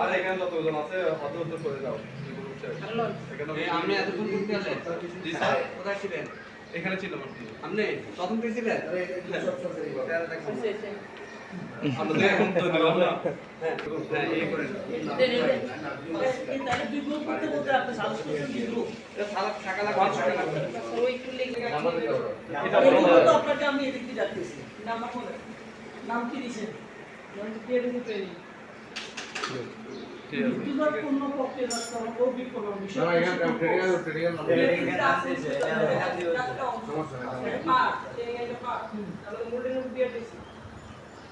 আর এখানে যত ওজন আছে অত উত্তর করে দাও আপনি এতক্ষণ ঘুরতে আসেন? জি স্যার কোথায় ছিলেন? এখানে ছিল আপনি প্রথম থেকে ছিলেন? আমরা তো এখন তো নিলাম না হ্যাঁ এই করে সালাদ টাকা লাগবে আপনাকে আমি এদিক দিয়ে যাচ্ছি নাম কি দিয়েছেন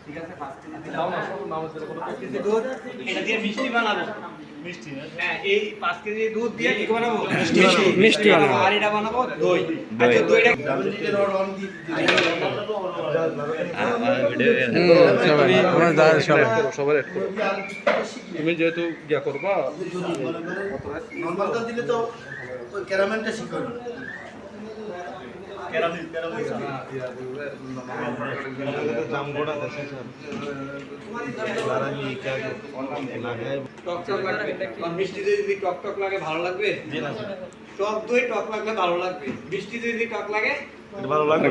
ঠিক আছে 5 কেজি দাও না সব নামাজের কোনো 5 কেজি দুধ এটা দিয়ে মিষ্টি বানাবো মিষ্টি হ্যাঁ এই 5 কেজি দুধ দিয়ে কি বানাবো মিষ্টি বানাবো আর এটা বানাবো দই আচ্ছা দইটা সবার তুমি যেহেতু ইয়া করবা নরমালটা দিলে তো ওই ক্যারামেলটা শিখবে না ক্যারামেল টক টক লাগবে মিষ্টি যদি টক টক লাগে ভালো লাগবে টক দই টক লাগলে ভালো লাগবে মিষ্টি যদি টক লাগে ভালো লাগবে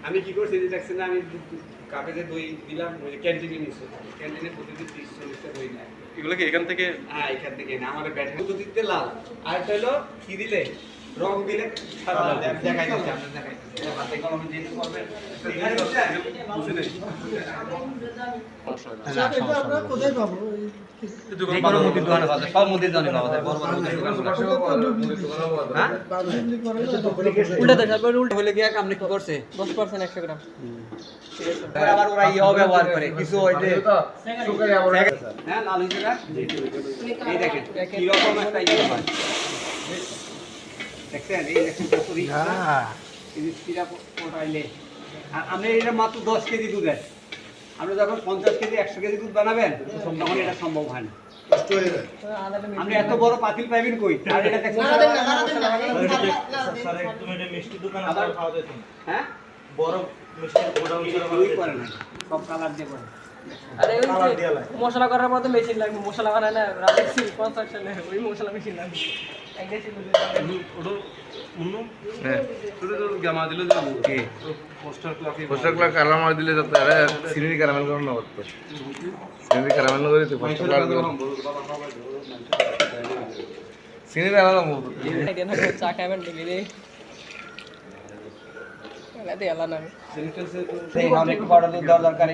আমি কি করছি যে দেখছেন না আমি কাপে যে দই দিলাম ওই ক্যান্টিনে নিছে ক্যান্টিনে প্রতিদিন 30-40টা দই নেয় এগুলো কি এখান থেকে হ্যাঁ এখান থেকে না আমাদের ব্যাটারি তো দিতে লাল আর এটা হলো কি দিলে রং দিলে সাদা দেখাই যাচ্ছে আপনাদের দেখাই হাতে কলমে যেতে করবেন এখানে বুঝে নেই আমরা কোথায় পাবো যেকোনো মুদির দোকানে পাওয়া যায় সব মুদির দোকানে পাওয়া যায় বড় বড় মুদির দোকানে হ্যাঁ উল্টাতে তারপর উল্টা হলে কি আপনি কি করছে 10% 100 গ্রাম ঠিক আছে আবার ওরা ইও ব্যবহার করে কিছু ওই যে হ্যাঁ লাল হইছে না এই দেখেন কি রকম একটা ইয়ে হয় দেখছেন এই দেখেন কতরি এই সিরা পোটাইলে আর আপনি এটা মাত্র 10 কেজি দুধ আছে আপনি যখন 50 কেজি 100 কেজি দুধ বানাবেন তখন এটা সম্ভব হয় না কষ্ট হয়ে যায় আপনি এত বড় পাতিল পাইবেন কই আর এটা দেখছেন স্যার তুমি এটা মিষ্টি দোকানে আবার খাওয়া যেত হ্যাঁ বড় মিষ্টি গোডাউন ওই করে না সব কালার দিয়ে করে আরে ওই যে মশলা করার মতো মেশিন লাগবে মশলা বানায় না রাখছি কনস্ট্রাকশনে ওই মশলা মেশিন লাগবে একটা ছিল ওটা মুন্নু হ্যাঁ তোরে তো জামা দিলে যে কি পোস্টার ক্লকে পোস্টার ক্লাক কালার দিলে তো আরে সিনির ক্যারামেল করন না করতে সিনির ক্যারামেল করে তো পোস্টার ক্লাক সিনির আলাদা মত আইডিয়া না চা খাবেন ডেলি রে এলা দে এলা না এই অনেক বড় দুধ দরকার